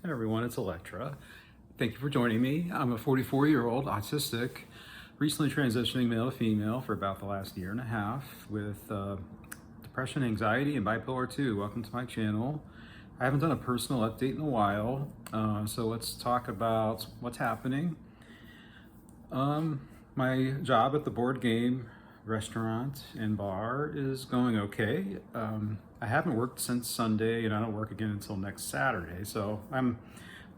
Hey everyone, it's Electra. Thank you for joining me. I'm a 44-year-old autistic, recently transitioning male to female for about the last year and a half with depression, anxiety, and bipolar 2. Welcome to my channel. I haven't done a personal update in a while, so let's talk about what's happening. My job at the board game restaurant and bar is going okay. I haven't worked since Sunday, and I don't work again until next Saturday.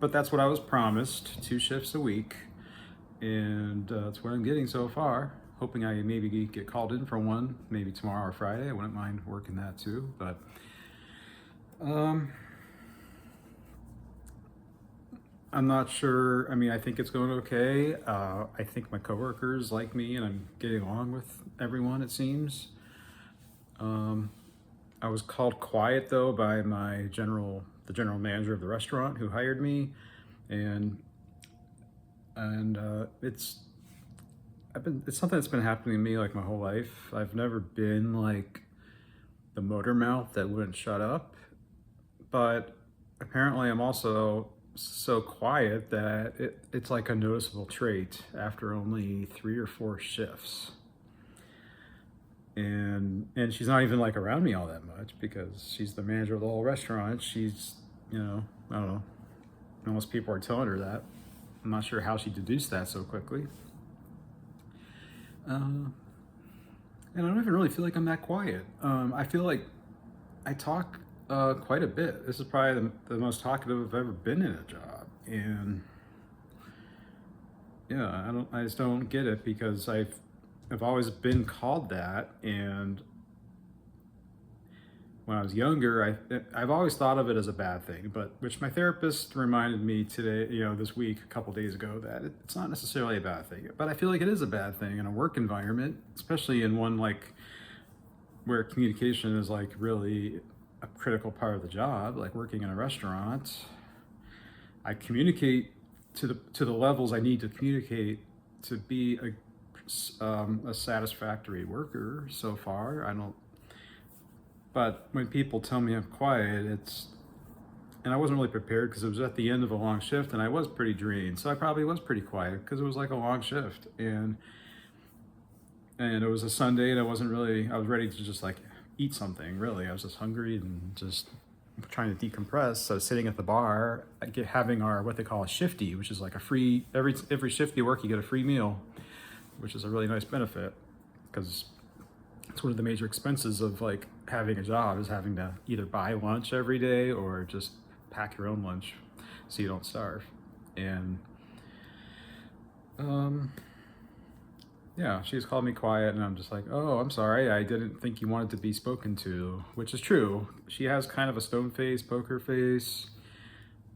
But that's what I was promised, 2 shifts a week, and that's what I'm getting so far. Hoping I maybe get called in for one, maybe tomorrow or Friday. I wouldn't mind working that too, but I'm not sure. I mean, I think it's going okay. I think my coworkers like me, and I'm getting along with everyone, it seems. I was called quiet though by the general manager of the restaurant who hired me, and it's something that's been happening to me like my whole life. I've never been like the motor mouth that wouldn't shut up, but apparently I'm also so quiet that it's like a noticeable trait after only 3 or 4 shifts. And she's not even like around me all that much because she's the manager of the whole restaurant. She's, I don't know, most people are telling her that. I'm not sure how she deduced that so quickly. And I don't even really feel like I'm that quiet. I feel like I talk quite a bit. This is probably the most talkative I've ever been in a job. And yeah, I just don't get it because I've always been called that, and when I was younger, I've always thought of it as a bad thing, but which my therapist reminded me today, this week, a couple days ago, that it's not necessarily a bad thing, but I feel like it is a bad thing in a work environment, especially in one like where communication is like really a critical part of the job, like working in a restaurant. I communicate to the levels I need to communicate to be a satisfactory worker so far. But when people tell me I'm quiet, and I wasn't really prepared because it was at the end of a long shift and I was pretty drained. So I probably was pretty quiet because it was like a long shift, and it was a Sunday, and I was ready to just like eat something, really. I was just hungry and just trying to decompress. So sitting at the bar, having our, what they call a shifty, which is like a free, every shift you work, you get a free meal, which is a really nice benefit because it's one of the major expenses of like having a job is having to either buy lunch every day or just pack your own lunch so you don't starve. And yeah, she's called me quiet, and I'm just like, oh, I'm sorry, I didn't think you wanted to be spoken to, which is true. She has kind of a stone face, poker face,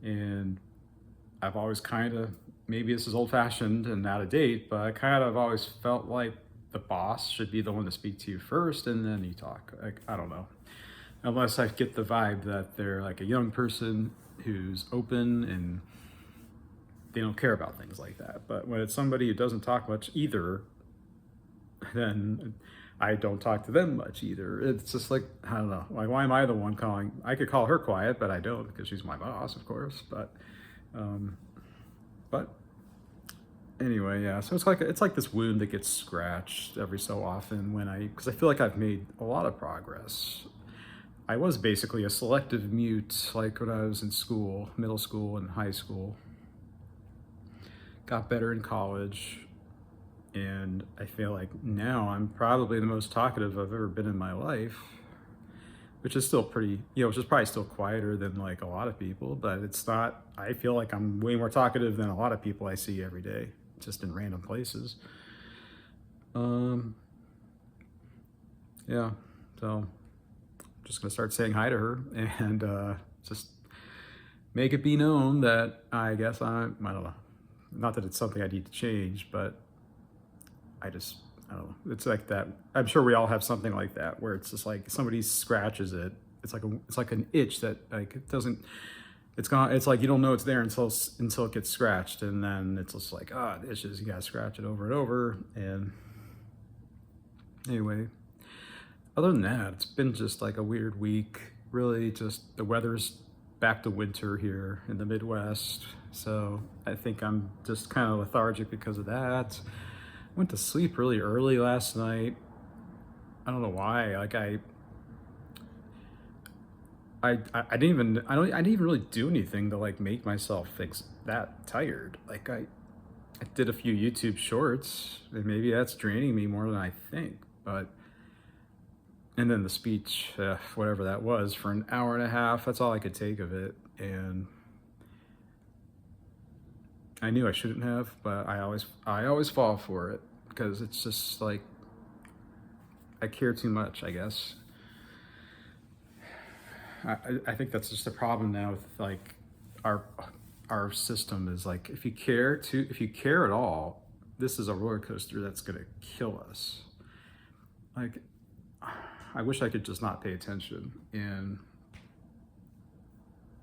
and I've always kind of, maybe this is old-fashioned and out of date, but I kind of always felt like the boss should be the one to speak to you first, and then you talk. Like, I don't know. Unless I get the vibe that they're like a young person who's open and they don't care about things like that. But when it's somebody who doesn't talk much either, then I don't talk to them much either. It's just like, I don't know. Like, why am I the one calling? I could call her quiet, but I don't because she's my boss, of course. But anyway, yeah. So it's like this wound that gets scratched every so often because I feel like I've made a lot of progress. I was basically a selective mute, like when I was in school, middle school and high school. Got better in college, and I feel like now I'm probably the most talkative I've ever been in my life, which is still pretty, which is probably still quieter than like a lot of people, but it's not, I feel like I'm way more talkative than a lot of people I see every day, just in random places. Yeah, so I'm just gonna start saying hi to her and just make it be known that I guess I don't know, not that it's something I need to change, but I don't know. It's like that. I'm sure we all have something like that where it's just like somebody scratches it. It's like an itch that like it doesn't. It's gone. It's like you don't know it's there until it gets scratched, and then it's just like it itches. You gotta scratch it over and over. And anyway, other than that, it's been just like a weird week. Really, just the weather's back to winter here in the Midwest. So I think I'm just kind of lethargic because of that. Went to sleep really early last night. I don't know why. Like I didn't even I didn't even really do anything to like make myself that tired. Like I did a few YouTube shorts, and maybe that's draining me more than I think. But and then the speech, whatever that was, for an hour and a half. That's all I could take of it, and I knew I shouldn't have, but I always fall for it because it's just like I care too much, I guess. I think that's just the problem now with like our system is like if you care at all, this is a roller coaster that's gonna kill us. Like I wish I could just not pay attention,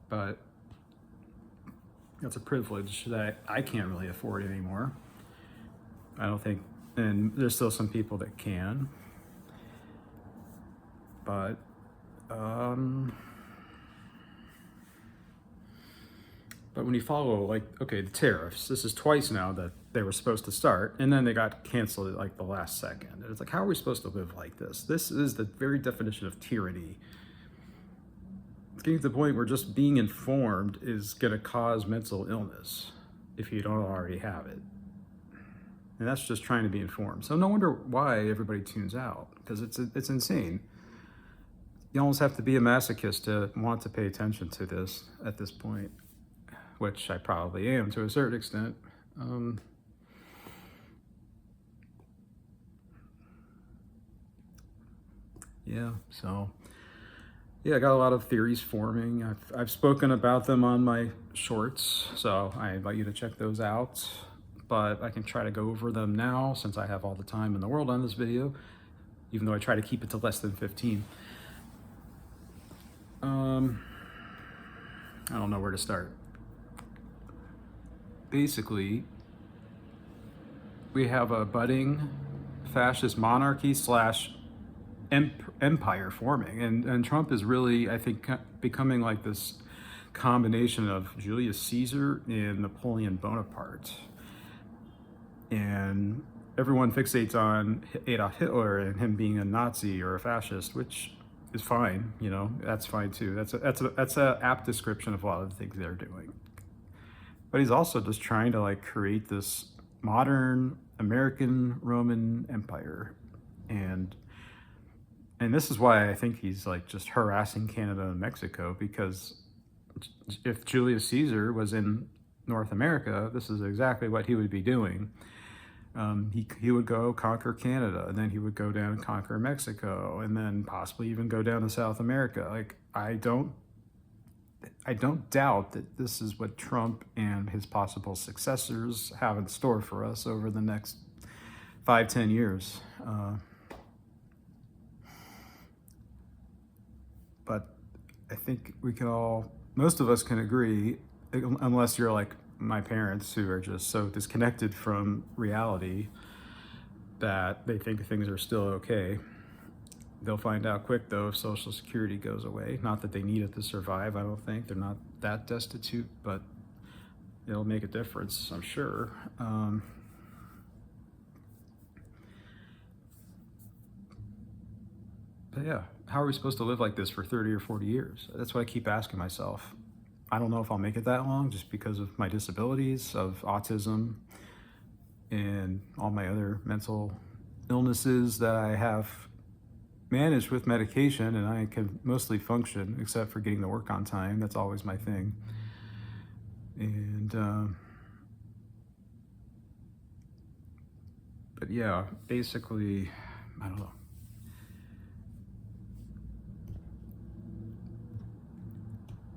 but that's a privilege that I can't really afford anymore. I don't think, and there's still some people that can, but when you follow, like, okay, the tariffs, this is twice now that they were supposed to start, and then they got canceled at like the last second. And it's like, how are we supposed to live like this? This is the very definition of tyranny. It's getting to the point where just being informed is going to cause mental illness if you don't already have it. And that's just trying to be informed. So no wonder why everybody tunes out, because it's insane. You almost have to be a masochist to want to pay attention to this at this point, which I probably am to a certain extent. Yeah, so yeah, I got a lot of theories forming. I've spoken about them on my shorts, so I invite you to check those out. But I can try to go over them now since I have all the time in the world on this video, even though I try to keep it to less than 15. I don't know where to start. Basically, we have a budding fascist monarchy slash empire forming, and Trump is really, I think, becoming like this combination of Julius Caesar and Napoleon Bonaparte. And everyone fixates on Adolf Hitler and him being a Nazi or a fascist, which is fine, you know, that's fine too. That's a apt description of a lot of the things they're doing. But he's also just trying to like create this modern American Roman Empire. And this is why I think he's like just harassing Canada and Mexico, because if Julius Caesar was in North America, this is exactly what he would be doing. He would go conquer Canada, and then he would go down and conquer Mexico, and then possibly even go down to South America. Like, I don't doubt that this is what Trump and his possible successors have in store for us over the next 5-10 years. But I think most of us can agree, unless you're like my parents who are just so disconnected from reality that they think things are still okay. They'll find out quick though if Social Security goes away. Not that they need it to survive, I don't think. They're not that destitute, but it'll make a difference, I'm sure. But yeah, how are we supposed to live like this for 30 or 40 years? That's what I keep asking myself. I don't know if I'll make it that long just because of my disabilities, of autism, and all my other mental illnesses that I have managed with medication, and I can mostly function except for getting to work on time. That's always my thing. And but yeah, basically, I don't know.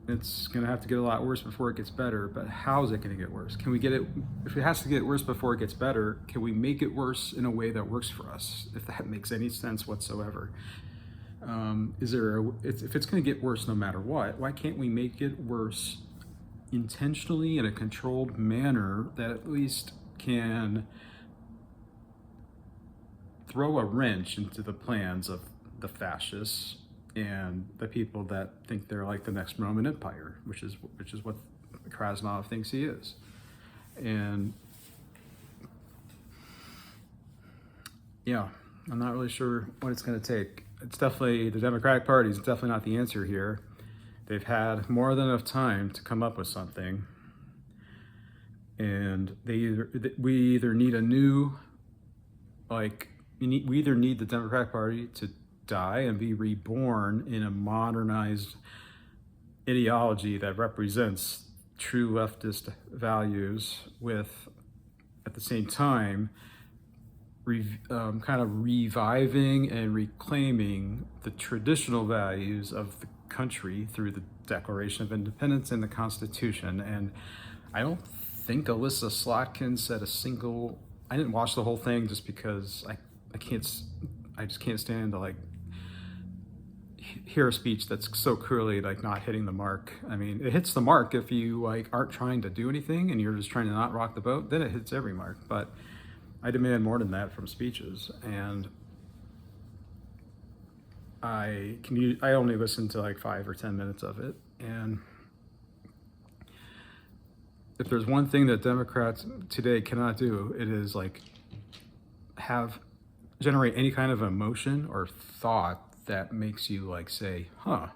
It's gonna have to get a lot worse before it gets better, but how is it gonna get worse? Can we get it, if it has to get worse before it gets better, can we make it worse in a way that works for us, if that makes any sense whatsoever? If it's gonna get worse no matter what, why can't we make it worse intentionally in a controlled manner that at least can throw a wrench into the plans of the fascists and the people that think they're like the next Roman Empire, which is what Krasnov thinks he is. And yeah, I'm not really sure what it's going to take. It's definitely, the Democratic Party is definitely not the answer here. They've had more than enough time to come up with something, and we either need a new, like, we either need the Democratic Party to die and be reborn in a modernized ideology that represents true leftist values with, at the same time, kind of reviving and reclaiming the traditional values of the country through the Declaration of Independence and the Constitution. And I don't think Alyssa Slotkin said a single, I didn't watch the whole thing just because I just can't stand to like hear a speech that's so clearly like not hitting the mark. I mean, it hits the mark if you like aren't trying to do anything and you're just trying to not rock the boat, then it hits every mark. But I demand more than that from speeches, and I only listen to like 5 or 10 minutes of it. And if there's one thing that Democrats today cannot do, it is like generate any kind of emotion or thought that makes you like say, huh,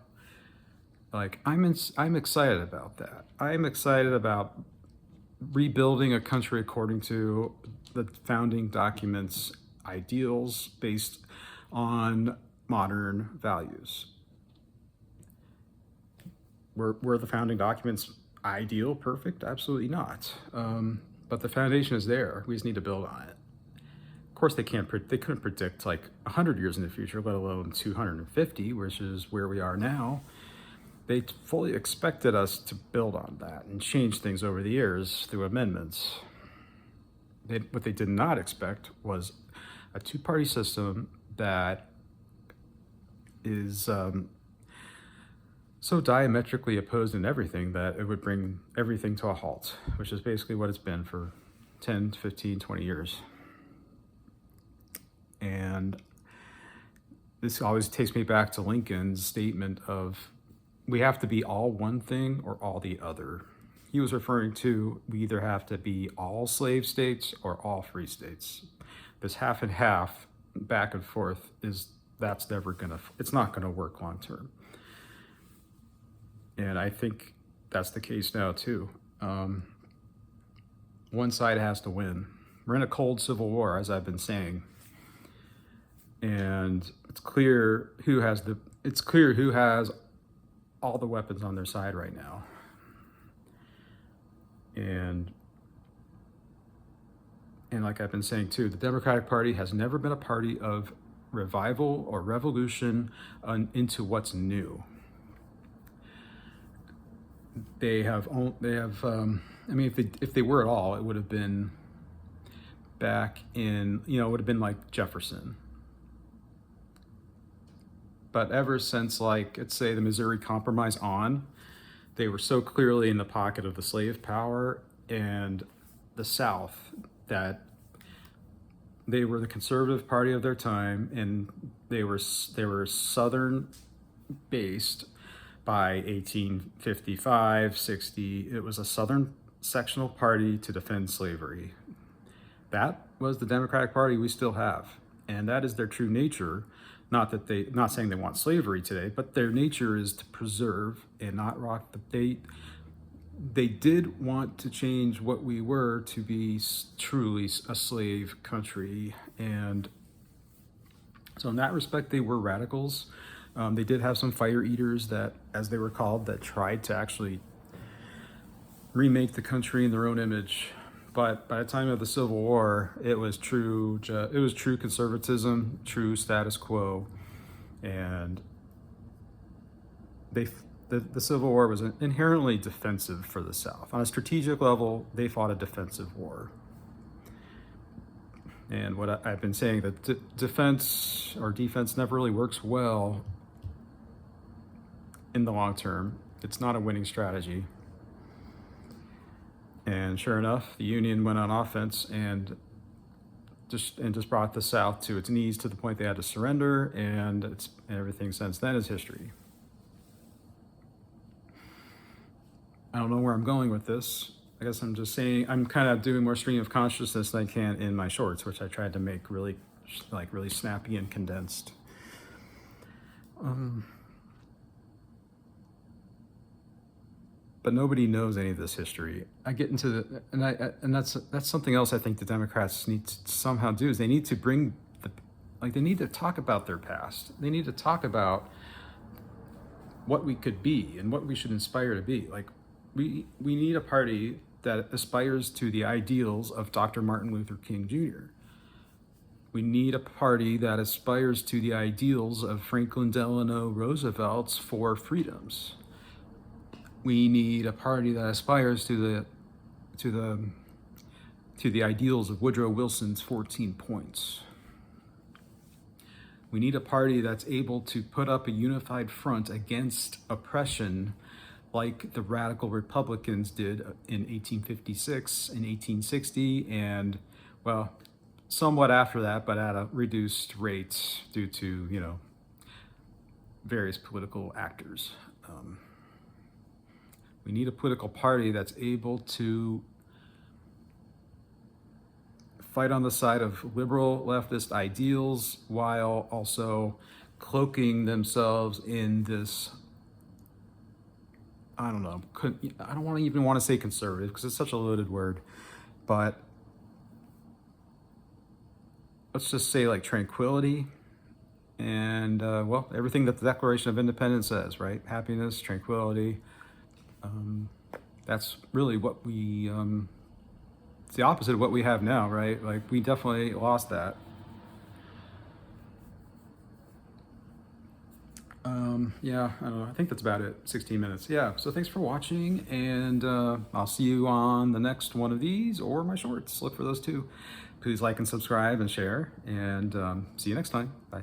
like I'm excited about that. I'm excited about rebuilding a country according to the founding documents' ideals based on modern values. Were the founding documents ideal, perfect? Absolutely not. But the foundation is there. We just need to build on it. Of course, they couldn't predict like 100 years in the future, let alone 250, which is where we are now. They fully expected us to build on that and change things over the years through amendments. What they did not expect was a two-party system that is so diametrically opposed in everything that it would bring everything to a halt, which is basically what it's been for 10, 15, 20 years. And this always takes me back to Lincoln's statement of, we have to be all one thing or all the other. He was referring to, we either have to be all slave states or all free states. This half and half, back and forth, it's not gonna work long term. And I think that's the case now too. One side has to win. We're in a cold civil war, as I've been saying. And it's clear who has all the weapons on their side right now. And like I've been saying too, the Democratic Party has never been a party of revival or revolution into what's new. I mean, if they were at all, it would have been back in, it would have been like Jefferson. But ever since, like, let's say the Missouri Compromise on, they were so clearly in the pocket of the slave power and the South that they were the conservative party of their time, and they were Southern based by 1855, 60. It was a Southern sectional party to defend slavery. That was the Democratic Party we still have, and that is their true nature. Not saying they want slavery today, but their nature is to preserve and not rock the bait. They did want to change what we were to be truly a slave country. And so in that respect, they were radicals. They did have some fire eaters that, as they were called, that tried to actually remake the country in their own image. But by the time of the Civil War, it was true conservatism, true status quo, and the Civil War was inherently defensive for the South. On a strategic level, they fought a defensive war. And what I've been saying, that defense never really works well in the long term. It's not a winning strategy. And sure enough, the Union went on offense, and just brought the South to its knees to the point they had to surrender, and everything since then is history. I don't know where I'm going with this. I guess I'm just saying I'm kind of doing more stream of consciousness than I can in my shorts, which I tried to make really snappy and condensed. But nobody knows any of this history. I get into the, and that's something else I think the Democrats need to somehow do, is they need to bring they need to talk about their past. They need to talk about what we could be and what we should inspire to be. Like, we need a party that aspires to the ideals of Dr. Martin Luther King Jr. We need a party that aspires to the ideals of Franklin Delano Roosevelt's four freedoms. We need a party that aspires to the ideals of Woodrow Wilson's 14 points. We need a party that's able to put up a unified front against oppression like the radical Republicans did in 1856 and 1860, and, well, somewhat after that, but at a reduced rate due to, various political actors. We need a political party that's able to fight on the side of liberal leftist ideals while also cloaking themselves in this, I don't know, I don't even want to say conservative because it's such a loaded word, but let's just say like tranquility and, well, everything that the Declaration of Independence says, right? Happiness, tranquility. That's really what we, it's the opposite of what we have now, right? Like, we definitely lost that. Yeah, I don't know. I think that's about it. 16 minutes. Yeah, so thanks for watching, and I'll see you on the next one of these or my shorts. Look for those too. Please like and subscribe and share, and see you next time. Bye.